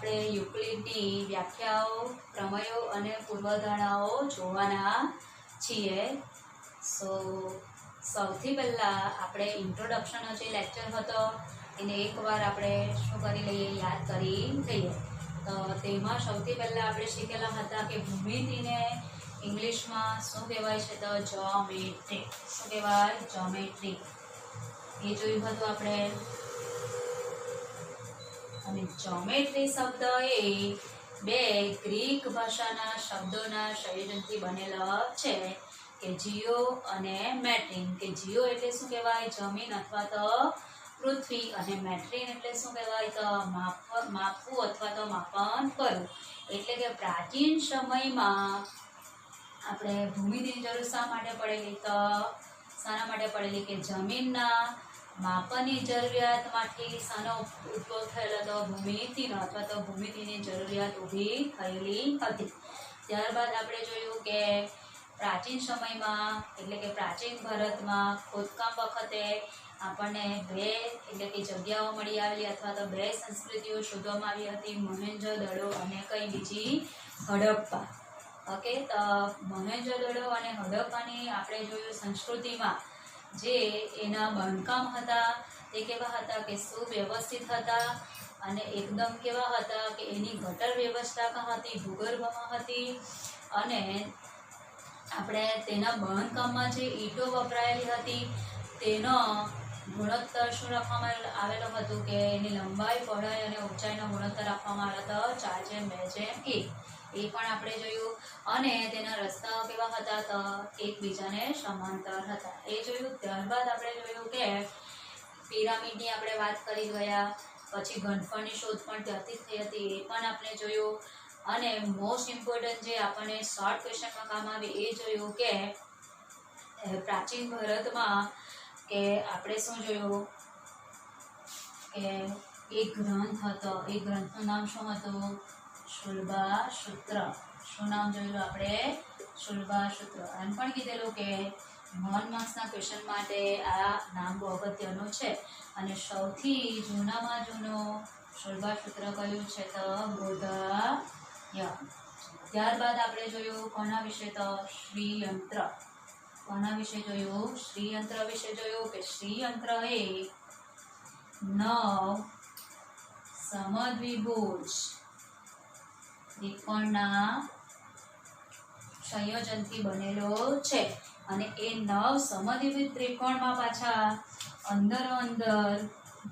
આપણે યુક્લિડની વ્યાખ્યાઓ, પ્રમેયો અને પૂર્વધારણાઓ જોવાના છીએ. સૌથી પહેલાં આપણે ઇન્ટ્રોડક્શનનો જે લેક્ચર હતો એને એકવાર આપણે શું કરી લઈએ, યાદ કરી લઈએ. તો તેમાં સૌથી પહેલાં આપણે શીખેલા હતા કે ભૂમિતિને ઇંગ્લિશમાં શું કહેવાય છે, તો જ્યોમેટ્રી. શું કહેવાય? જ્યોમેટ્રી. એ જોયું હતું આપણે. અને જ્યોમેટ્રી શબ્દ એ બે ગ્રીક ભાષાના શબ્દોના સંયોજનથી બનેલો છે કે જીઓ અને મેટ્રીન. કે જીઓ એટલે શું કહેવાય? જમીન અથવા તો પૃથ્વી. અને મેટ્રીન એટલે શું કહેવાય? તો માપવું અથવા તો માપન કરવું. એટલે કે પ્રાચીન સમયમાં આપણે ભૂમિતિની જરૂર શા માટે પડેલી? તો શાના માટે પડેલી? કે જમીનના માપનની જરૂરિયાતમાંથી શાનો ઉદ્ભવ થયેલો હતો? ભૂમિતિનો, અથવા તો ભૂમિતિની જરૂરિયાત ઊભી થયેલી હતી. ત્યારબાદ આપણે જોયું કે પ્રાચીન સમયમાં એટલે કે પ્રાચીન ભારતમાં ખોદકામ વખતે આપણને બે એટલે કે જગ્યાઓ મળી આવેલી અથવા તો બે સંસ્કૃતિઓ શોધવામાં આવી હતી, મોહેંજો-દડો અને કઈ બીજી? હડપ્પા. ઓકે, તો મોહેંજો-દડો અને હડપ્પાની આપણે જોયું સંસ્કૃતિમાં જે એના બાંધકામ હતા તે કેવા હતા? કે સુવ્યવસ્થિત હતા. અને એકદમ કેવા હતા? કે એની ગટર વ્યવસ્થા કાં હતી? ભૂગર્ભમાં હતી. અને આપણે તેના બાંધકામમાં જે ઈંટો વપરાયેલી હતી તેનો ગુણોત્તર શું રાખવામાં આવેલો હતો? કે એની લંબાઈ, પહોળાઈ અને ઊંચાઈનો ગુણોત્તર આપવામાં આવેલો હતો 4:2:1. એ પણ આપણે જોયું. અને તેના રસ્તાઓ કેવા હતા? તો એકબીજાને સમાંતર હતા. એ જોયું. ત્યારબાદ આપણે જોયું કે પિરામિડની આપણે વાત કરી ગયા. પછી ઘનફળની શોધ પણ ત્યાંથી થઈ હતી, એ પણ આપણે જોયું. અને મોસ્ટ ઇમ્પોર્ટન્ટ જે આપણને શોર્ટ ક્વેશ્ચનમાં કામ આવે એ જોયું કે પ્રાચીન ભારતમાં કે આપણે શું જોયું કે એક ગ્રંથ હતો. એ ગ્રંથનું નામ શું હતું? શુલ્બાસૂત્ર. શું નામ જોયું આપણે? શુલ્બાસૂત્ર. એમ પણ કીધેલું કે 1 માર્ક્સના ક્વેશ્ચન માટે આ નામ બહુ અગત્યનું છે. અને સૌથી જૂનામાં જૂનું શુલ્બાસૂત્ર કયું છે? તો બૌદ્ધય. ત્યારબાદ આપણે જોયું કોના વિશે? તો શ્રીયંત્ર. કોના વિશે જોયું? શ્રીયંત્ર વિશે જોયું કે શ્રીયંત્ર એ 9 સમદ્વિભુજ ત્રિકોણના સંયોજનથી બનેલો છે. અને એ 9 સમદ્વિભુજ ત્રિકોણમાં પાછા અંદર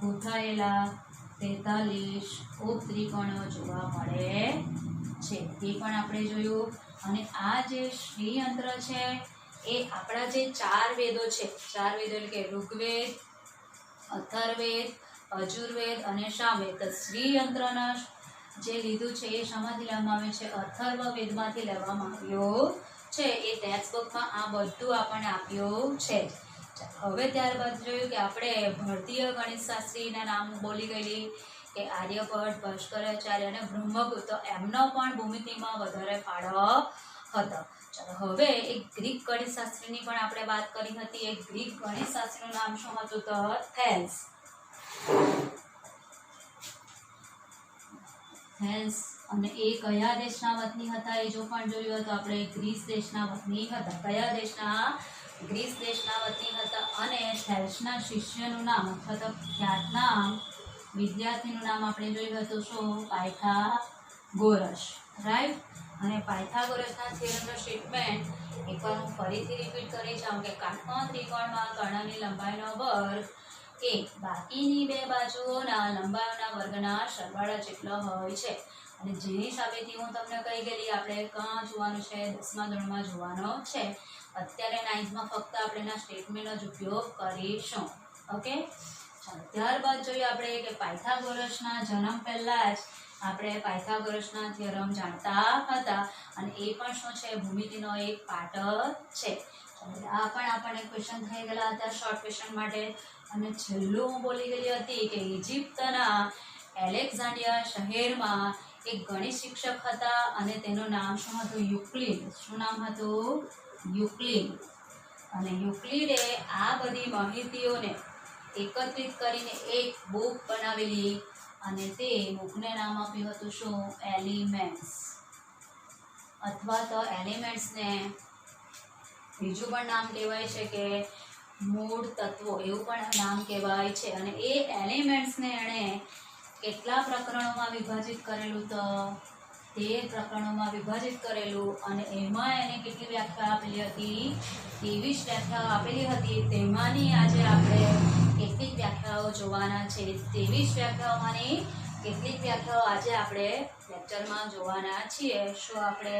ગોઠાયેલા 43 ઉપત્રિકોણો જોવા મળે છે. તે પણ આપણે જોયું. અને આ જે શ્રીયંત્ર છે એ આપણા જે 4 વેદો છે, 4 વેદો એટલે કે ઋગ્વેદ, અથર્વવેદ, અજુર્વેદ અને સામવેદ. તો શ્રીયંત્રના જે લીધું છે એ શામાંથી લેવામાં આવ્યું છે? અથર્વવેદમાંથી લેવામાં આવ્યું છે. એ ટેક્સ્ટબુકમાં આ બધું આપણને આપ્યું છે. હવે ત્યારબાદ જોયું કે આપણે ભારતીય ગણિતશાસ્ત્રીના નામ બોલી ગયેલી કે આર્યભટ્ટ, ભાસ્કરાચાર્ય અને બ્રહ્મગુપ્ત. તો એમનો પણ ભૂમિતિમાં વધારે ફાળો હતો. ચાલો, હવે એક ગ્રીક ગણિતશાસ્ત્રીની પણ આપણે વાત કરી હતી. એક ગ્રીક ગણિતશાસ્ત્રીનું નામ શું હતું? તો થેલ્સ. અને એ કયા દેશના વતની હતા? એ જો પણ જોયું હતું આપણે. ગ્રીસ દેશના વતની હતા. કયા દેશના? ગ્રીસ દેશના વતની હતા. અને થેલ્સના શિષ્યનું નામ અથવા તો ખ્યાતનામ વિદ્યાર્થીનું નામ આપણે જોયું હતું. શું? પાયથાગોરસ. રાઈટ. અને પાયથાગોરસના થિયરમનો સ્ટેટમેન્ટ એકવાર હું ફરીથી રિપીટ કરી જાઉં કે કાટકોણ ત્રિકોણમાં કર્ણની લંબાઈનો વર્ગ એ બાકીની બે બાજુઓના લંબાઈઓના વર્ગના સરવાળા જેટલો હોય છે. અને જેની સાબિતી હું તમને કહી ગયેલી આપણે ક્યાં જોવાનું છે? 10મા ધોરણમાં જોવાનો છે. અત્યારે 9થમાં ફક્ત આપણે એના સ્ટેટમેન્ટનો જ ઉપયોગ કરીશું. ઓકે, ચાલો. ત્યારબાદ જોઈએ આપણે કે પાયથાગોરસના જન્મ પહેલાં જ આપણે પાયથાગોરસના થિયરમ જાણતા હતા. અને એ પણ શું છે? ભૂમિતિનો એક પાર્ટ છે. આ પણ આપણને ક્વેશ્ચન થઈ ગયેલા હતા શોર્ટ ક્વેશ્ચન માટે. અને છેલ્લું હું બોલી ગયેલી હતી કે ઇજિપ્તના એલેક્ઝાન્ડ્રિયા શહેરમાં એક ગણિત શિક્ષક હતા અને તેનું નામ શું હતું? યુક્લિડ. શું નામ હતું? યુક્લિડ. અને યુક્લિડે આ બધી માહિતીઓને એકત્રિત કરીને એક બુક બનાવેલી અને તે બુકને નામ આપ્યું હતું શું? એલિમેન્ટ્સ. અથવા તો એલિમેન્ટ્સને બીજું પણ નામ કહેવાય છે કે મૂળ તત્વો, એવું પણ નામ કહેવાય છે. અને એ એલિમેન્ટ્સને એણે કેટલા પ્રકરણોમાં વિભાજિત કરેલું? તો 13 પ્રકરણોમાં વિભાજિત કરેલું. અને એમાં એને કેટલી વ્યાખ્યા આપેલી હતી? 23 વ્યાખ્યાઓ આપેલી હતી. તેમાંની આજે આપણે કેટલીક વ્યાખ્યાઓ જોવાના છે. 23 વ્યાખ્યાઓમાંની કેટલીક વ્યાખ્યાઓ આજે આપણે લેક્ચરમાં જોવાના છીએ. શું આપણે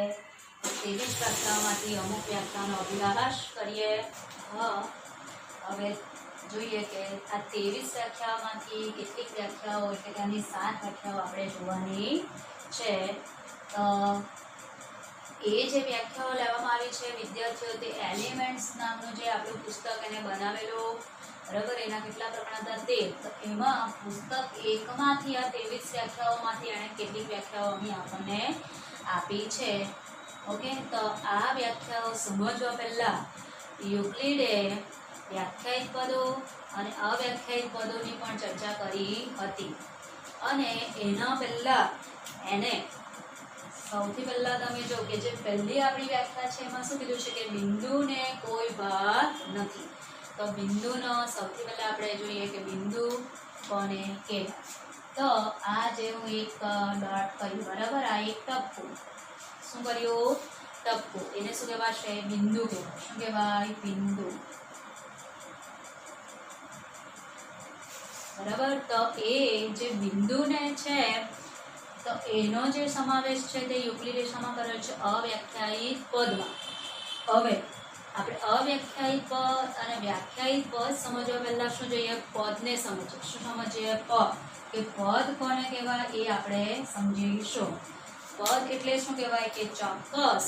23 વ્યાખ્યાઓમાંથી અમુક વ્યાખ્યાનો અભ્યાસ કરીએ? હવે જોઈએ કે આ 23 વ્યાખ્યાઓમાંથી કેટલીક વ્યાખ્યાઓ એટલે કે આની 7 વ્યાખ્યાઓ આપણે જોવાની છે. એ જે વ્યાખ્યાઓ લેવામાં આવી છે વિદ્યાર્થીઓ, તે એલિમેન્ટ્સ નામનું જે આપણું પુસ્તક એને બનાવેલું, બરાબર, એના કેટલા પ્રકરણ હતા? 13. તો એમાં પુસ્તક 1માંથી આ 23 વ્યાખ્યાઓમાંથી એણે કેટલીક વ્યાખ્યાઓ અહીં આપણને આપી છે. ઓકે, તો આ વ્યાખ્યાઓ સમજવા પહેલા યુક્લિડે વ્યાખ્યાયિત પદો અને અવ્યાખ્યાયિત પદોની પણ ચર્ચા કરી હતી. અને એના પહેલા એને સૌથી પહેલા તમે જો કે જે પહેલી આપણી વ્યાખ્યા છે એમાં શું કીધું છે કે બિંદુને કોઈ ભાર નથી. તો બિંદુનો સૌથી પહેલા આપણે જોઈએ કે બિંદુ કોને કહેવાય? તો આ જે હું એક ડોટ કર્યું, બરાબર, આ એક ટપકું, શું કર્યું? ટપકું. એને શું કહેવાશે? બિંદુ કહેવાય. શું કહેવાય? બિંદુ. બરાબર. તો એ જે બિંદુને છે તો એનો જે સમાવેશ છે તે યુક્લિડે શામાં કરેલ છે? અવ્યાખ્યાયિત પદમાં. હવે આપણે અવ્યાખ્યાયિત પદ અને વ્યાખ્યાયિત પદ સમજવા પહેલા શું જોઈએ? પદને સમજીએ. શું સમજીએ? પદ. કે પદ કોને કહેવાય એ આપણે સમજીશું. પદ એટલે શું કહેવાય? કે ચોક્કસ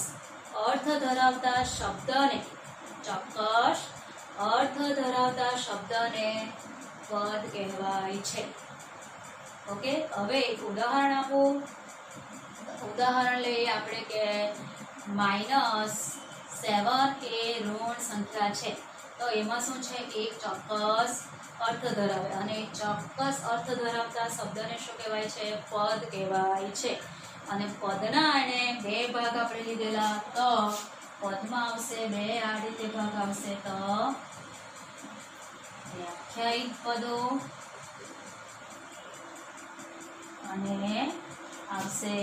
અર્થ ધરાવતા શબ્દને, ચોક્કસ અર્થ ધરાવતા શબ્દને પદ કહેવાય છે. ઓકે, હવે એક ઉદાહરણ આપું. ઉદાહરણ લઈએ આપણે કે -7 એ ઋણ સંખ્યા છે. તો એમાં શું છે? એક ચોક્કસ અર્થ ધરાવે, અને ચોક્કસ અર્થ ધરાવતા શબ્દને શું કહેવાય છે? પદ કહેવાય છે. અને પદના એને 2 ભાગ આપણે લીધેલા. તો પદમાં આવશે 2 આ રીતે ભાગ આવશે. તો વ્યાખ્યાયિત પદો અને આવશે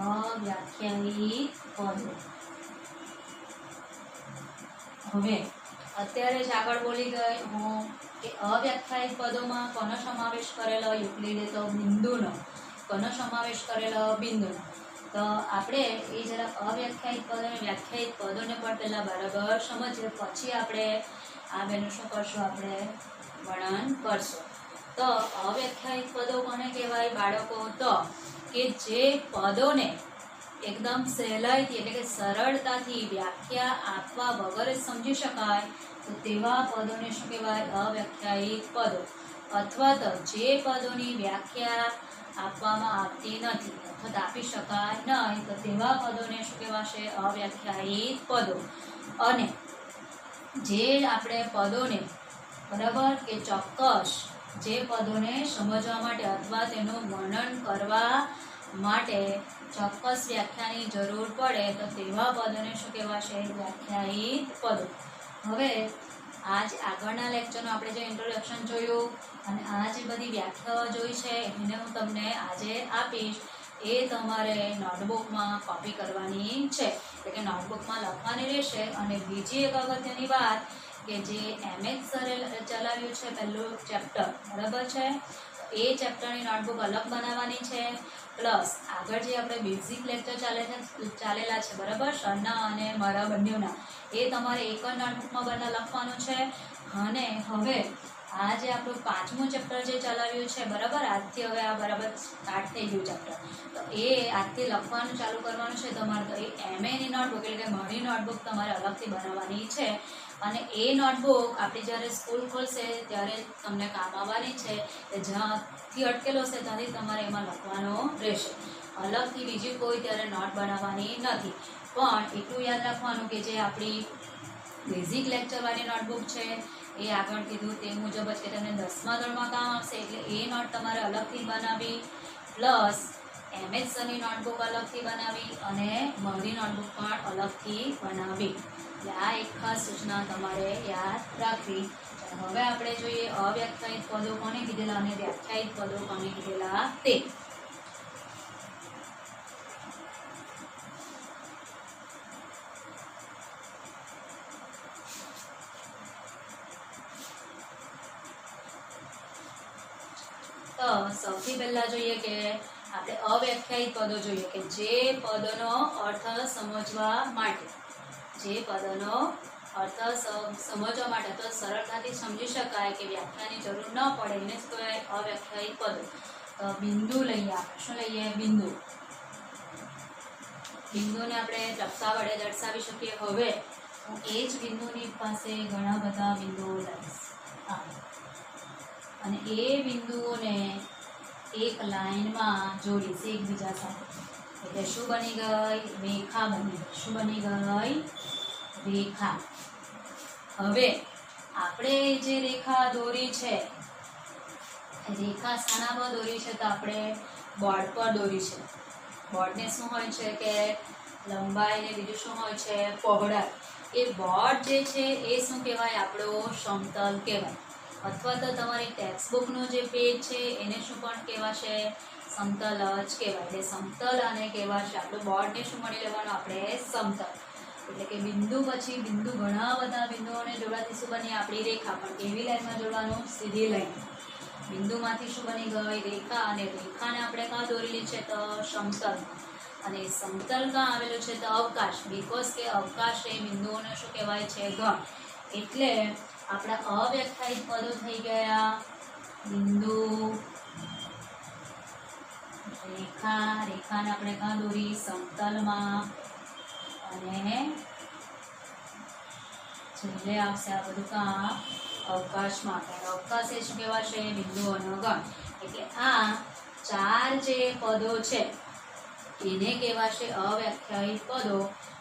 અવ્યાખ્યાયિત પદો. હવે અત્યારે જ આગળ બોલી ગઈ હું કે અવ્યાખ્યાયિત પદોમાં કોનો સમાવેશ કરેલો? યુક્લિડે તો બિંદુનો. કોનો સમાવેશ કરેલો? બિંદુનો. તો આપણે એ જરા અવ્યાખ્યાયિત પદો અને વ્યાખ્યાયિત પદોને પણ પહેલા બરાબર સમજીએ, પછી આપણે આ બેનું શું કરશું? આપણે વર્ણન કરશું. તો અવ્યાખ્યાયિત પદો કોને કહેવાય બાળકો? તો કે જે પદોને એકદમ સહેલાઈથી એટલે કે સરળતાથી વ્યાખ્યા આપવા વગર જ સમજી શકાય, તો તેવા પદોને શું કહેવાય? અવ્યાખ્યાયિત પદો. અથવા તો જે પદોની વ્યાખ્યા આપવામાં આવતી નથી અથવા આપી શકાય નહીં, તો તેવા પદોને શું કહેવાશે? અવ્યાખ્યાયિત પદો. અને જે આપણે પદોને, બરાબર, કે ચોક્કસ જે પદોને સમજવા માટે અથવા તેનું વર્ણન કરવા માટે ચોક્કસ વ્યાખ્યાની જરૂર પડે, તો તેવા પદોને શું કહેવાશે? વ્યાખ્યાયિત પદો. હવે આજ આગળના લેક્ચરનું આપણે જે ઇન્ટ્રોડક્શન જોયું અને આ જે બધી વ્યાખ્યાઓ જોઈ છે એને હું તમને આજે આપીશ. એ તમારે નોટબુકમાં કોપી કરવાની છે, એટલે કે નોટબુકમાં લખવાની રહેશે. અને બીજી એક અગત્યની વાત કે જે MH સરે ચલાવ્યું છે પહેલું ચેપ્ટર, બરાબર છે, એ ચેપ્ટરની નોટબુક અલગ બનાવવાની છે. પ્લસ આગળ જે આપણે બેઝિક લેક્ચર ચાલેલા છે, બરાબર, સરના અને મારા બંનેના, એ તમારે એક જ નોટબુકમાં લખવાનું છે. અને હવે આ જે આપણું 5મું ચેપ્ટર જે ચલાવ્યું છે, બરાબર, આજથી હવે આ બરાબર સ્ટાર્ટ થઈ ગયું ચેપ્ટર, તો એ આજથી લખવાનું ચાલુ કરવાનું છે તમારે. તો એ MAની નોટબુક એટલે કે મારી નોટબુક તમારે અલગથી બનાવવાની છે. અને એ નોટબુક આપણી જ્યારે સ્કૂલ ખોલશે ત્યારે તમને કામ આવવાની છે. કે જ્યાંથી અટકેલો હશે ત્યાંથી તમારે એમાં લખવાનો રહેશે. અલગથી બીજી કોઈ ત્યારે નોટ બનાવવાની નથી. પણ એટલું યાદ રાખવાનું કે જે આપણી બેઝિક લેક્ચરવાળી નોટબુક છે એ આગળ કીધું તે મુજબ જ કે તમને 10મા ધોરણમાં કામ આવશે, એટલે એ નોટ તમારે અલગથી બનાવી, પ્લસ MS સરની નોટબુક અલગથી બનાવી અને મારી નોટબુક પણ અલગથી બનાવી. એટલે આ એક ખાસ સૂચના તમારે યાદ રાખવી. હવે આપણે જોઈએ અવ્યાખ્યાયિત પદો કોને કીધેલા અને વ્યાખ્યાયિત પદો કોને કીધેલા તે. તો સૌથી પહેલા જોઈએ કે આપણે અવ્યાખ્યાયિત પદો જોઈએ કે જે પદોનો અર્થ સમજવા માટે, જે પદોનો અર્થ સમજવા માટે તો સરળતાથી સમજી શકાય કે વ્યાખ્યાની જરૂર ન પડે એને જ કહેવાય અવ્યાખ્યાયિત પદો. તો બિંદુ લઈએ આપણે. શું લઈએ? બિંદુ. બિંદુને આપણે ટપકા વડે દર્શાવી શકીએ. હવે હું એ જ બિંદુની પાસે ઘણા બધા બિંદુઓ લઈશ અને એ બિંદુઓને એક લાઈનમાં જોડીશ એકબીજા સાથે. એટલે શું બની ગઈ? રેખા બની ગઈ. શું બની ગઈ? રેખા. હવે આપણે જે રેખા દોરી છે, રેખા શાના પર દોરી છે? તો આપણે બોર્ડ પર દોરી છે. બોર્ડને શું હોય છે કે લંબાઈ ને બીજું શું હોય છે? પહોળાઈ. એ બોર્ડ જે છે એ શું કહેવાય? આપણો સમતલ કહેવાય. અથવા તો તમારી ટેક્સ્ટબુકનું જે પેજ છે એને શું પણ કહેવાશે? સમતલ જ કહેવાય. એટલે સમતલ અને કહેવાશે. આપણું બોર્ડને શું મળી લેવાનું? આપણે સમતલ. એટલે કે બિંદુ પછી બિંદુ, ઘણા બધા બિંદુઓને જોડવાથી શું બની? આપણી રેખા. પણ કેવી લાઈનમાં જોડવાનું? સીધી લાઈન. બિંદુમાંથી શું બની ગઈ? રેખા. અને રેખાને આપણે ક્યાં દોરેલી છે? તો સમતલમાં. અને સમતલ ક્યાં આવેલું છે? તો અવકાશ. બીકોઝ કે અવકાશ એ બિંદુઓને શું કહેવાય છે? ગણ. એટલે આપણા અવ્યાખ્યાયિત પદો થઈ ગયા બિંદુ, રેખા. રેખાને આપણે ક્યાં દોરી? સમતલમાં. અને છેલ્લે આવશે આ બધું કાં? અવકાશમાં. અવકાશ એ શું કહેવાશે? બિંદુઓનો ગણ. એટલે આ 4 જે પદો છે એને કહેવાશે અવ્યાખ્યાયિત પદો,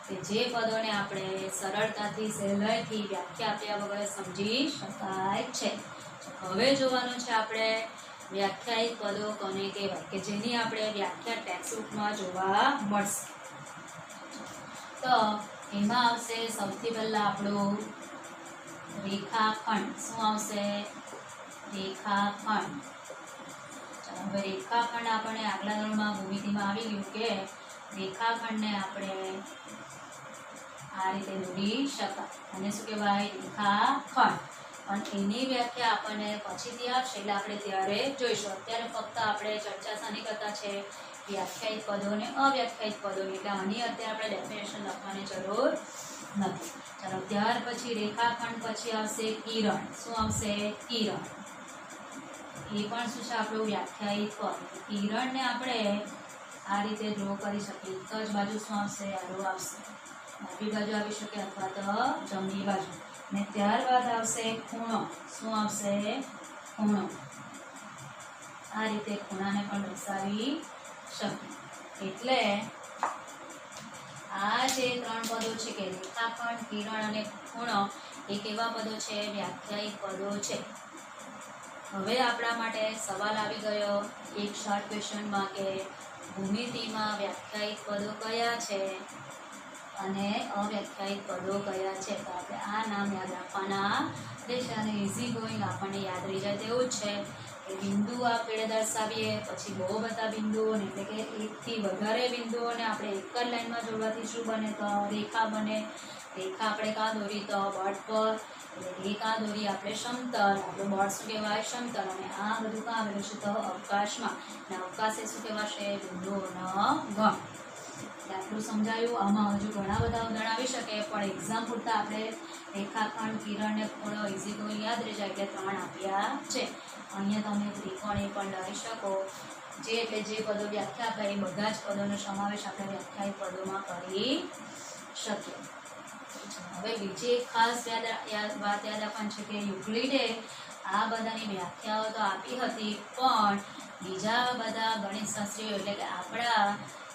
કે જે પદોને આપણે સરળતાથી સહેલાઈથી વ્યાખ્યા આપ્યા વગર સમજી શકાય છે. હવે જોવાનું છે આપણે વ્યાખ્યાયિત પદો કોને કહેવાય, કે જેની આપણે વ્યાખ્યા ટેક્સ્ટબુકમાં જોવા મળશે. તો એમાં આવશે સૌથી પહેલા આપણું રેખાખંડ. શું આવશે? રેખાખંડ. ચાલો હવે રેખાખંડ આપણે આગલા ધોરણમાં ભૂમિતિમાં આવી ગયું કે રેખાખંડને આપણે આ રીતે દોરી શકાય. અને શું કહેવાય? રેખાખંડ. અને એની વ્યાખ્યા આપણને પછીથી આવશે એટલે આપણે ત્યારે જોઈશું. અત્યારે ફક્ત આપણે ચર્ચા શાની કરતા છે? વ્યાખ્યાયિત પદો અને અવ્યાખ્યાયિત પદોની. એટલે આની અત્યારે આપણે ડેફિનેશન લખવાની જરૂર નથી. ચાલો ત્યાર પછી રેખાખંડ પછી આવશે કિરણ. શું આવશે? કિરણ. એ પણ શું છે? આપણું વ્યાખ્યાયિત પદ. કિરણને આપણે આ રીતે ડ્રો કરી શકીએ. એક જ બાજુ શું આવશે? આરો આવશે. ડાબી બાજુ આવી શકે અથવા તો જમણી બાજુ. અને ત્યારબાદ આવશે ખૂણો. શું આવશે? ખૂણો. આ રીતે ખૂણાને પણ દર્શાવી શકીએ. એટલે આ જે 3 પદો છે કે રેખાખંડ, કિરણ અને ખૂણો એ કેવા પદો છે? વ્યાખ્યાયિત પદો છે. હવે આપણા માટે સવાલ આવી ગયો એક શોર્ટ ક્વેશ્ચનમાં કે ભૂમિતિમાં વ્યાખ્યાયિત પદો કયા છે અને અવ્યાખ્યાયિત પદો કયા છે? તો આપણે આ નામ યાદ રાખવાના રહેશે અને ઇઝી ગોઈંગ આપણને યાદ રહી જાય તેવું જ છે કે બિંદુ આપણે દર્શાવીએ, પછી બહુ બધા બિંદુઓ, એટલે કે 1 થી વધારે બિંદુઓને આપણે એક જ લાઈનમાં જોડવાથી શું બને? તો રેખા બને. રેખા આપણે કાં દોરી? તો બોર્ડ પર. એટલે રેખા દોરી આપણે સમતલ. આપણું બોર્ડ શું કહેવાય? સમતલ. અને આ બધું કાં આવેલું છે? તો અવકાશમાં. અને અવકાશ એ શું કહેવાશે? બિંદુઓનો ગણ. આટલું સમજાયું. આમાં હજુ ઘણા બધા ઉદાહરણ આવી શકે, પણ એક્ઝામ પૂરતા આપણે રેખાખંડ, કિરણ ને ખૂણો ઇઝી ગોઈંગ યાદ રહી જાય એટલે 3 આપ્યા છે. અહીંયા તમે ત્રિકોણ એ પણ લઈ શકો. જે એટલે જે પદો વ્યાખ્યા આપે એ બધા જ પદોનો સમાવેશ આપણે વ્યાખ્યાયિત પદોમાં કરી શકીએ. હવે બીજી એક ખાસ વાત યાદ રાખવાની છે કે યુક્લિડે આ બધાની વ્યાખ્યાઓ તો આપી હતી, પણ બીજા બધા ગણિતશાસ્ત્રીઓ એટલે કે આપણા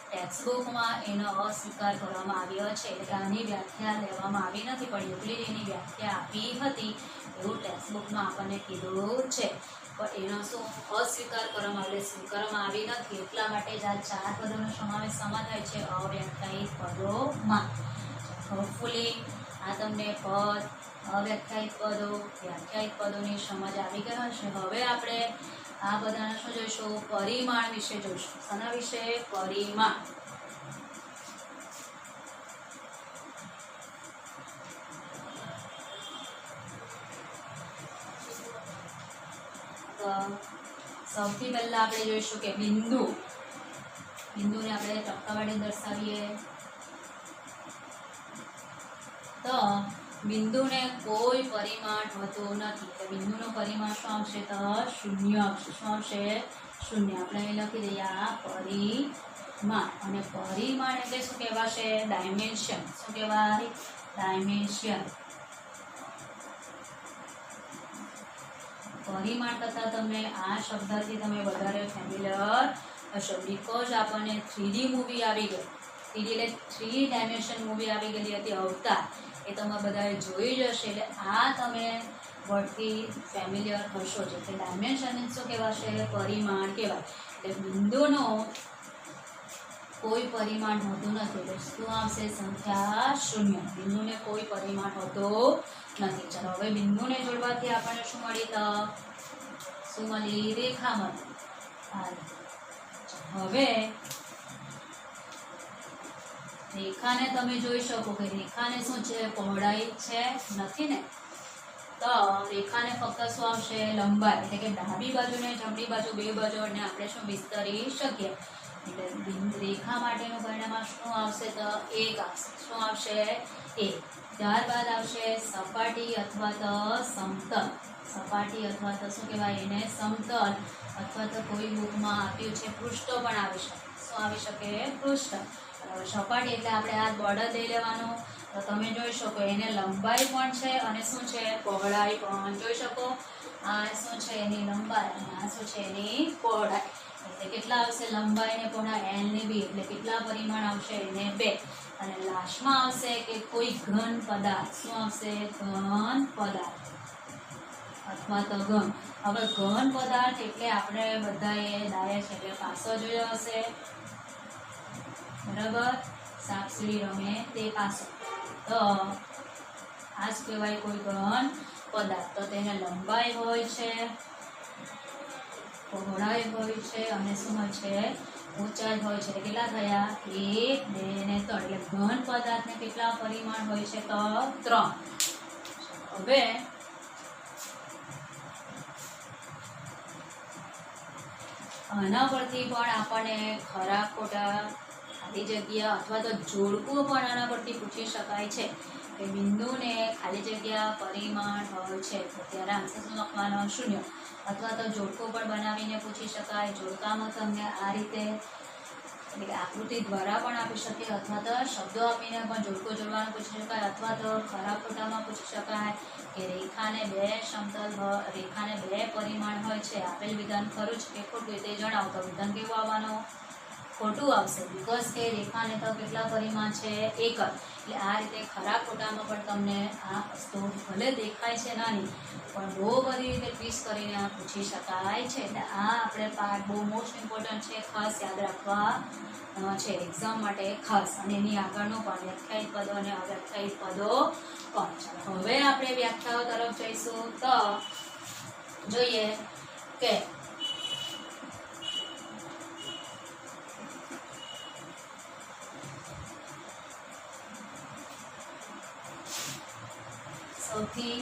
ટેક્સ્ટ બુકમાં એનો અસ્વીકાર કરવામાં આવ્યો છે, એટલે આની વ્યાખ્યા લેવામાં આવી નથી, પણ યુક્લિડની વ્યાખ્યા આપી હતી એવું ટેક્સ્ટ બુકમાં આપણને કીધું છે. પણ એનો શું અસ્વીકાર કરવામાં આવે, સ્વીકારવામાં આવી નથી. એટલા માટે જ આ 4 પદોનો સમાવેશ શામાં થાય છે? અવ્યાખ્યાયિત પદોમાં. હોપફુલી આ તમને પદ, અવ્યાખ્યાયિત પદો, વ્યાખ્યાયિત પદોની સમજ આવી ગઈ હશે. હવે આપણે આ બધાને શું જોઈશું? પરિમાણ વિશે જોઈશું. શાના વિશે? પરિમાણ. સૌથી પહેલા આપણે જોઈશું કે બિંદુ. બિંદુને આપણે ટપકાવાળી દર્શાવીએ તો બિંદુને કોઈ પરિમાણ હોતું નથી. તો બિંદુનું પરિમાણ શું આવશે? તો શૂન્ય આવશે. શું આવશે? શૂન્ય. આપણે અહીં લખી દઈએ આ પરિમાણ. અને પરિમાણ એટલે શું કહેવાશે? ડાયમેન્શન. શું કહેવાય? ડાયમેન્શન. પરિમાણ કરતાં તમને આ શબ્દથી તમે વધારે ફેમિલિયર હશો, બીકોઝ આપણને 3D મૂવી આવી ગઈ. 3D એટલે 3 ડાયમેન્શન મૂવી આવી ગયેલી હતી, અવતાર. એ તમે બધાએ જોઈ જ હશે, એટલે આ તમે વર્ડથી ફેમિલિયર હશો જ. એટલે ડાયમેન્શન શું કહેવાશે? પરિમાણ કહેવાય. એટલે બિંદુનો કોઈ પરિમાણ હોતું નથી. એટલે શું આવશે? સંખ્યા શૂન્ય. બિંદુને કોઈ પરિમાણ હોતું નથી. ચાલો હવે બિંદુને જોડવાથી આપણને શું મળી? તો શું મળી? રેખા મળી. હવે રેખાને તમે જોઈ શકો કે રેખાને શું છે? પહોળાઈ છે નથી ને, તો રેખાને ફક્ત શું આવશે? લંબાઈ. એટલે કે ડાબી બાજુ ને જમણી બાજુ બે બાજુને આપણે શું વિસ્તરી શકીએ. એટલે રેખા માટેનું પરિણામ શું આવશે? તો 1 આવશે. શું આવશે? 1. ત્યારબાદ આવશે સપાટી અથવા તો સમતલ. સપાટી અથવા તો શું કહેવાય એને? સમતલ. અથવા તો કોઈ બુકમાં આપ્યું છે પૃષ્ઠ પણ આવી શકે. શું આવી શકે? પૃષ્ઠ. સપાટી એટલે આપણે આ બોર્ડર લઈ લેવાનું. તો તમે જોઈ શકો એને લંબાઈ પણ છે અને શું છે? પહોળાઈ પણ. જોઈ શકો આ શું છે? એની લંબાઈ અને આ શું છે? એની પહોળાઈ. એટલે કેટલા આવશે? લંબાઈ ને પહોળાઈ L ને B. એટલે કેટલા પરિમાણ આવશે? એને 2. અને લાસ્ટમાં આવશે કે કોઈ ઘન પદાર્થ. શું આવશે? ઘન પદાર્થ અથવા તો ઘન. હવે ઘન પદાર્થ એટલે આપણે બધાએ ડાયસ એટલે પાસો જોયો હશે, બરાબર? સાપ સીડી રમે તે પાસો. તો આ જ કહેવાય કોઈ ઘન પદાર્થ. તો તેને લંબાઈ હોય છે, પહોળાઈ હોય છે અને શું હોય છે? ઊંચાઈ હોય છે. કેટલા થયા? 1, 2 ને 3. એટલે ઘન પદાર્થને કેટલા પરિમાણ હોય છે? તો 3. હવે આના પરથી પણ આપણને ખરા ખોટા, ખાલી જગ્યા અથવા તો જોડકું પણ આના પરથી પૂછી શકાય છે કે બિંદુને ખાલી જગ્યા પરિમાણ હોય છે તો ત્યારે આન્સર શું લખવાનો? 0. અથવા તો જોડકું પણ બનાવીને પૂછી શકાય. જોડકામાં તમને આ રીતે એટલે આકૃતિ દ્વારા પણ આપી શકીએ અથવા તો શબ્દો આપીને પણ જોડકો જોડવાનું પૂછી શકાય. અથવા તો ખરા ખોટામાં પૂછી શકાય કે રેખાને 2 સમતલ રેખાને 2 પરિમાણ હોય છે. આપેલ વિધાન ખરું છે કે ખોટું તે જણાવો. તો વિધાન કેવું આવવાનું? ખોટું આવશે. બીકોઝ કે રેખાને તો કેટલા પરિમાણ છે? 1 જ. એટલે આ રીતે ખરા ખોટામાં પણ તમને આ વસ્તુ ભલે દેખાય છે નાની, પણ બહુ બધી રીતે ટ્વિસ્ટ કરીને આ પૂછી શકાય છે. એટલે આ આપણે પાર્ટ બહુ મોસ્ટ ઇમ્પોર્ટન્ટ છે, ખાસ યાદ રાખવા છે એક્ઝામ માટે ખાસ. અને એની આગળનું પણ વ્યાખ્યાયિત પદો અને અવ્યાખ્યાયિત પદો પણ. ચાલો હવે આપણે વ્યાખ્યાઓ તરફ જઈશું. તો જોઈએ કે સૌથી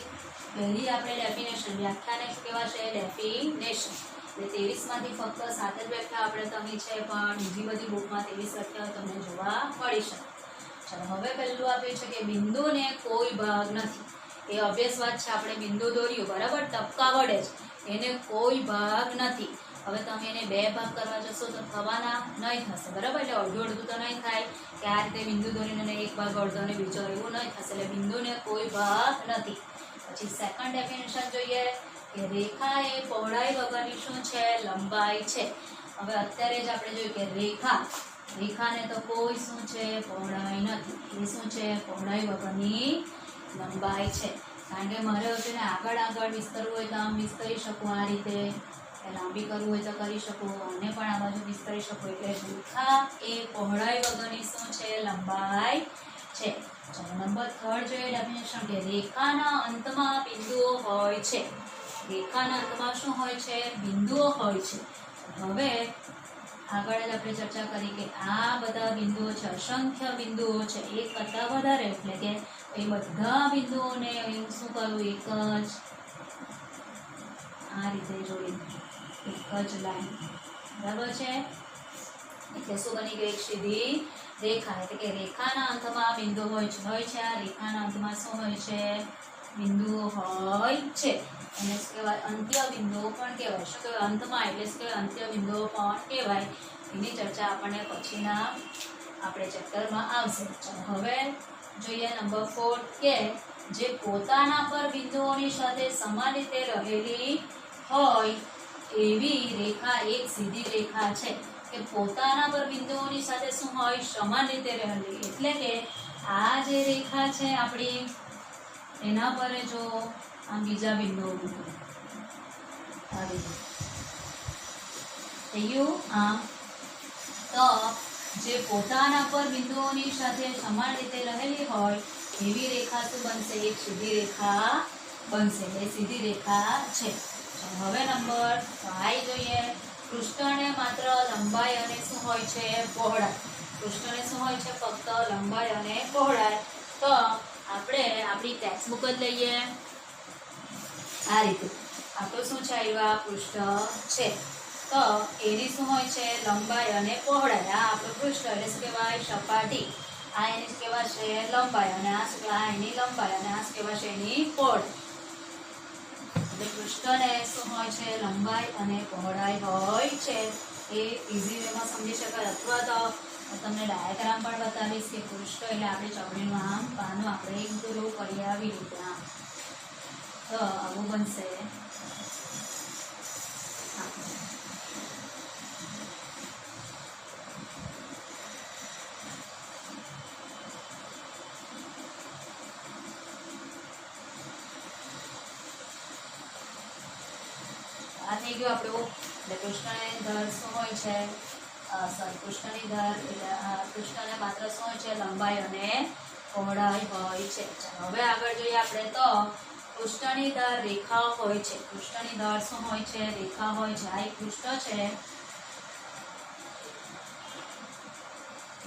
પહેલી આપણે ડેફિનેશન, વ્યાખ્યાને શું કહેવાશે? ડેફિનેશન. એટલે 23માંથી ફક્ત 7 જ વ્યાખ્યા આપણે તમી છે, પણ બીજી બધી બુકમાં 23 વ્યાખ્યાઓ તમને જોવા મળી શકે. ચાલો હવે પહેલું આપ્યું છે કે બિંદુને કોઈ ભાગ નથી. એ ઓબ્વિયસ વાત છે. આપણે બિંદુ દોર્યું બરાબર, ટપકા વડે જ. એને કોઈ ભાગ નથી. હવે તમે એને 2 ભાગ કરવા જશો તો થવાના નહીં થશે, બરાબર? એટલે અડધું અડધું તો નહીં થાય કે આ રીતે બિંદુ દોરીને એક ભાગ અડધો અને બીજો, એવું નહીં થશે. એટલે બિંદુને કોઈ ભાગ નથી. પછી સેકન્ડ ડેફિનેશન જોઈએ કે રેખા એ પહોળાઈ વગરની શું છે? લંબાઈ છે. હવે અત્યારે જ આપણે જોયું કે રેખા રેખાને તો કોઈ શું છે પહોળાઈ નથી, એ શું છે પહોળાઈ વગરની લંબાઈ છે. કારણ કે મારે છે ને આગળ વિસ્તરવું હોય તો આમ વિસ્તરી શકું આ રીતે, લાંબી કરવું હોય તો કરી શકું, અને પણ આ બાજુ વિસ્તરી શકું. એટલે રેખા એ પહોળાઈ વગરની શું છે લંબાઈ છે. ચાલો નંબર 3 જોઈએ ડેફિનેશન કે રેખાના અંતમાં બિંદુઓ હોય છે. રેખાના અંતમાં શું હોય છે બિંદુઓ હોય છે. હવે આગળ જ આપણે ચર્ચા કરી કે આ બધા બિંદુઓ છે, અસંખ્ય બિંદુઓ છે, એક કરતાં વધારે, એટલે કે એ બધા બિંદુઓને અહીં શું કરવું એક જ આ રીતે જોડી એક જ લાઈન, બરાબર છે. એટલે શું બની ગઈ એક સીધી રેખા. એટલે કે રેખાના અંતમાં બિંદુ હોય છે. આ રેખાના અંતમાં શું હોય છે બિંદુઓ હોય છે. એને શું કહેવાય અંત્ય બિંદુઓ પણ કહેવાય. શું કહેવાય અંતમાં એટલે શું કહેવાય અંત્ય બિંદુઓ પણ કહેવાય. એની ચર્ચા આપણને પછીના આપણે ચેપ્ટરમાં આવશે. ચાલો હવે જોઈએ નંબર 4 કે જે પોતાના પર બિંદુઓની સાથે સમાન રીતે રહેલી હોય એવી રેખા એક સીધી રેખા છે. કે પોતાના પર બિંદુઓની સાથે શું હોય સમાન રીતે રહેલી, એટલે કે આ જે રેખા છે આપણી એના પર જો આમ બીજા બિંદુઓ આવી થયું આમ, તો જે પોતાના પર બિંદુઓની સાથે સમાન રીતે રહેલી હોય એવી રેખા શું બનશે એક સીધી રેખા બનશે. એ સીધી રેખા છે. હવે નંબર 5 જોઈએ. પૃષ્ઠને માત્ર લંબાઈ અને શું હોય છે પહોળાઈ. પૃષ્ઠને શું હોય છે ફક્ત લંબાઈ અને પહોળાઈ. તો આપણે આપણી ટેક્સ્ટ બુક જ લઈએ. આ રીતે આપણું શું છે આવ્યા પૃષ્ઠ છે, તો એની શું હોય છે લંબાઈ અને પહોળાઈ. આ આપણું પૃષ્ઠ એટલે શું કહેવાય સપાટી, આ એની શું કહેવાશે લંબાઈ, અને આ શું કહેવાય એની લંબાઈ, અને આ શું કહેવાશે એની પહોળાઈ. એટલે પૃષ્ઠને શું હોય છે લંબાઈ અને પહોળાઈ હોય છે. એ ઇઝી વેમાં સમજી શકાય. અથવા તો તમને ડાયાગ્રામ પણ બતાવીશ કે પૃષ્ઠ એટલે આપણે ચોકડીનું આમ પાનું આપણે એક દૂર કરીએ આવી રીતે આમ, તો આવું બનશે. આ થઈ ગયું આપણું. એટલે પૃષ્ઠની દર શું હોય છે પૃષ્ઠની દર એટલે પૃષ્ઠને માત્ર શું હોય છે લંબાઈ અને પહોળાઈ હોય છે. ચાલો હવે આગળ જોઈએ આપણે. તો પૃષ્ઠની દર રેખાઓ હોય છે. પૃષ્ઠની દર શું હોય છે રેખા હોય છે. આ એક પૃષ્ઠ છે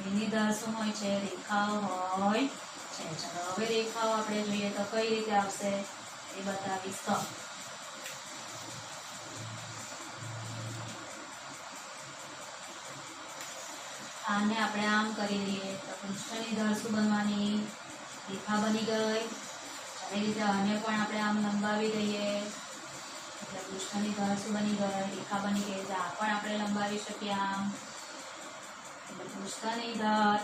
એની દર શું હોય છે રેખાઓ હોય છે. ચાલો હવે રેખાઓ આપણે જોઈએ તો કઈ રીતે આવશે એ બતાવીશ. તો આને આપણે આમ કરી લઈએ તો પૃષ્ઠની દર શું બનવાની રેખા બની ગઈ. એ રીતે આને પણ આપણે આમ લંબાવી દઈએ એટલે પૃષ્ઠની દર શું બની ગઈ રેખા બની ગઈ. આ પણ આપણે લંબાવી શકીએ આમ, એટલે પૃષ્ઠની દર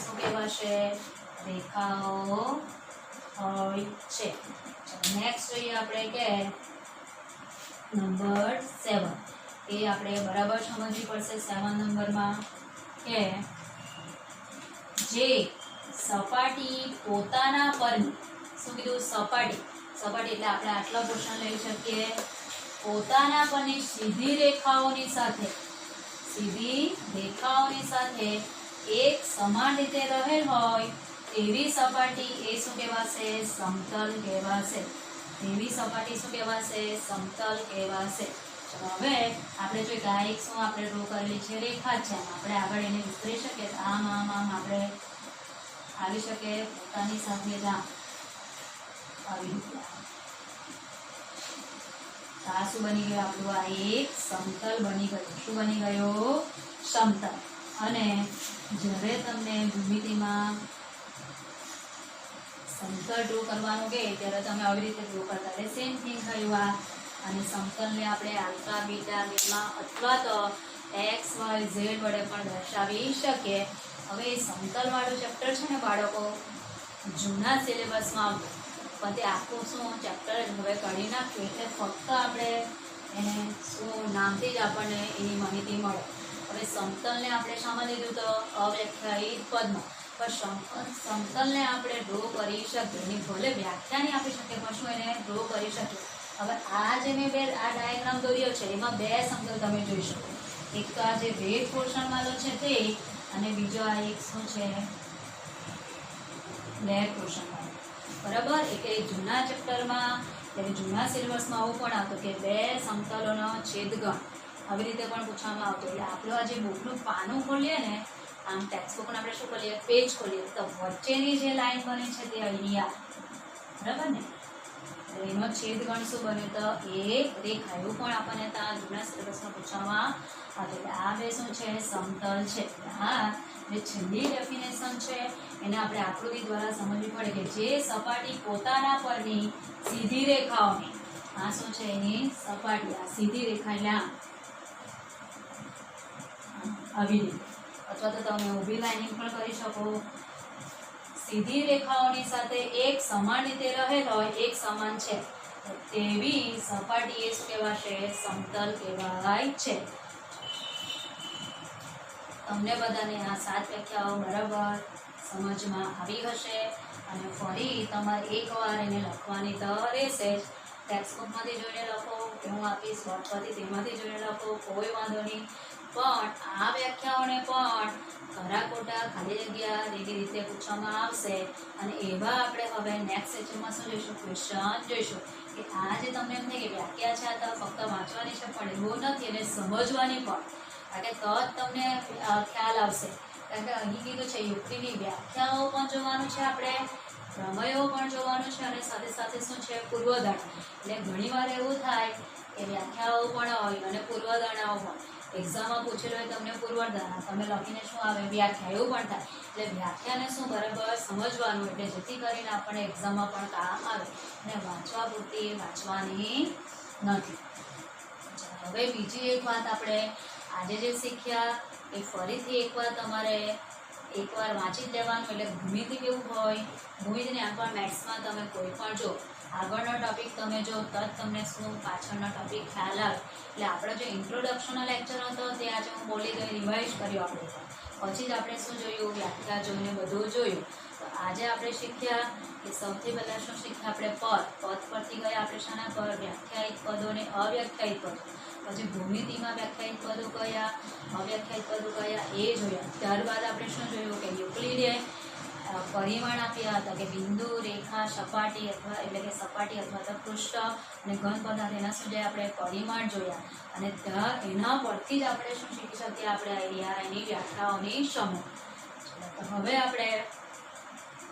શું કહેવાશે રેખાઓ હોય છે. નેક્સ્ટ જોઈએ આપણે કે નંબર 7. એ આપણે બરાબર સમજવી પડશે 7 નંબરમાં કે જે સપાટી પોતાના પરની શું કીધું સપાટી એટલે આપણે આટલા પોર્શન લઈ શકીએ. પોતાના પરની સીધી રેખાઓની સાથે એક સમાન રીતે રહેલ હોય એવી સપાટી એ શું કહેવાશે સમતલ કહેવાશે. એવી સપાટી શું કહેવાશે સમતલ કહેવાશે. હવે આપણે જોઈએ કે આ એક શું આપણે ડ્રો કરેલી છે રેખા છે. આપણે આગળ એને વિસ્તરી શકીએ તો આમ આમ આમ આપણે આવી શકે પોતાની સાથે જ આમ આવી રીતે. આ શું બની ગયું આપણું આ એક સમતલ બની ગયું. શું બની ગયું સમતલ. અને જ્યારે તમને ભૂમિતિમાં સમતલ ડ્રો કરવાનું કહે ત્યારે તમે આવી રીતે ડ્રો કરતા. એટલે સેમ થિંગ થયું આ. અને સમતલને આપણે આલ્ફા બીટા ગામા અથવા તો એક્સ વાય ઝેડ વડે પણ દર્શાવી શકીએ. હવે એ સમતલવાળું ચેપ્ટર છે ને બાળકો જૂના સિલેબસમાં આવતું, પણ તે આખું શું ચેપ્ટર જ હવે કાઢી નાખ્યું. એટલે ફક્ત આપણે એને શું નામથી જ આપણને એની માહિતી મળે. હવે સમતલને આપણે શામાં લીધું તો અવ્યાખ્યાયિત પદમાં, પણ સમતલને આપણે ડ્રો કરી શકીએ, એની ભલે વ્યાખ્યા નહીં આપી શકીએ પણ શું એને ડ્રો કરી શકીએ. હવે આ જે મેં આ ડાયાગ્રામ દોર્યો છે એમાં બે સમતલ તમે જોઈ શકો, એક તો આ જે રેડ પોર્શન વાળો છે તે, અને બીજો આ એક શું છે બ્લેક પોર્શન વાળો. બરાબર, એટલે જૂના ચેપ્ટરમાં એટલે જૂના સિલેબસમાં આવું પણ આવતું કે બે સમતલોનો છેદગણ આવી રીતે પણ પૂછવામાં આવતું. એટલે આપણું આ જે બુકનું પાનું ખોલીએ ને, આમ ટેક્સ્ટબુકને આપણે શું કરીએ, પેજ ખોલીએ તો વચ્ચેની જે લાઈન બની છે તે અહીંયા, બરાબર ને, એનો છેદગણ શું બન્યો તો એક રેખા. એવું પણ આપણને ત્યાં જૂના સિલેબસમાં પૂછવામાં આવતું. એટલે આ બે શું છે સમતલ છે. હા, જે છેલ્લી ડેફિનેશન છે એને આપણે આકૃતિ દ્વારા સમજવી પડે કે જે સપાટી પોતાના પરની સીધી રેખાઓની, આ શું છે એની સપાટી, આ સીધી રેખા એટલે આવી રીતે, અથવા તો તમે ઊભી લાઇનિંગ પણ કરી શકો. સીધી રેખાઓની સાથે એક સમાન રીતે રહેલ હોય, એક સમાન છે તેવી સપાટી એ શું કહેવાશે, સમતલ કહેવાય છે. તમને બધાને આ 7 વ્યાખ્યાઓ બરાબર સમજમાં આવી હશે, અને ફરી તમારે એકવાર એને લખવાની તો રહેશે જ. ટેક્સ્ટબુકમાંથી જોઈને લખો કે હું આપીશ બોર્ડ પરથી, તેમાંથી જોઈને લખો, કોઈ વાંધો નહીં. પણ આ વ્યાખ્યાઓને પણ ખરા ખોટા ખાલી જગ્યા એવી રીતે પૂછવામાં આવશે. અને એવા આપણે હવે નેક્સ્ટ સેશનમાં શું જોઈશું, ક્વેશ્ચન જોઈશું કે આ જે તમને એમ થાય કે વ્યાખ્યા છે આ તો ફક્ત વાંચવાની છે, પણ એવું નથી, એને સમજવાની પણ, કારણ કે તો જ તમને ખ્યાલ આવશે. કારણ કે અહીં કીધું છે યુક્તિની વ્યાખ્યાઓ પણ જોવાનું છે આપણે, પ્રમેયો પણ જોવાનું છે, અને સાથે સાથે શું છે પૂર્વધારણા. એટલે ઘણીવાર એવું થાય કે વ્યાખ્યાઓ પણ હોય અને પૂર્વધારણાઓ પણ. એક્ઝામમાં પૂછેલું હોય તમને પૂર્વધારણા, તમે લખીને શું આવે વ્યાખ્યા, એવું પણ થાય. એટલે વ્યાખ્યાને શું બરાબર સમજવાનું, એટલે જેથી કરીને આપણને એક્ઝામમાં પણ કામ આવે, અને વાંચવા પૂરતી વાંચવાની નથી. હવે બીજી એક વાત આપણે આજે જે શીખ્યા એ ફરીથી એકવાર તમારે એકવાર વાંચી જ લેવાનું. એટલે ભૂમિતિ કેવું હોય, ભૂમિતિને આમ પણ મેથ્સમાં તમે કોઈ પણ જો આગળનો ટોપિક તમે જો તો જ તમને શું પાછળનો ટોપિક ખ્યાલ આવે. એટલે આપણો જે ઇન્ટ્રોડક્શનનો લેક્ચર હતો તે આજે હું બોલી ગઈ, રિવાઇઝ કર્યો આપણે, પછી જ આપણે શું જોયું, વ્યાખ્યા જોઈને બધું જોયું. તો આજે આપણે શીખ્યા કે સૌથી પહેલાં શું શીખ્યા આપણે પદ પરથી ગયા આપણે શાના પર, વ્યાખ્યાયિત પદો અને અવ્યાખ્યાયિત પદો. પછી ભૂમિતિમાં વ્યાખ્યાયિત પદો કયા, અવ્યાખ્યાયિત પદો કયા એ જોયા. ત્યારબાદ આપણે શું જોયું કે યુક્લિડે પરિમાણ આપ્યા હતા કે બિંદુ, રેખા, સપાટી અથવા એટલે કે સપાટી અથવા તો પૃષ્ઠ અને ઘન પદાર્થ, એના સુધી આપણે પરિમાણ જોયા. અને એના પરથી જ આપણે શું શીખી શકીએ, આપણે આઈડિયા એની વ્યાખ્યાઓની સમૂહ. તો હવે આપણે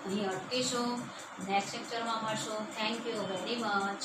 અહીં અટકીશું, નેક્સ્ટ લેક્ચરમાં મળશું. Thank you very much.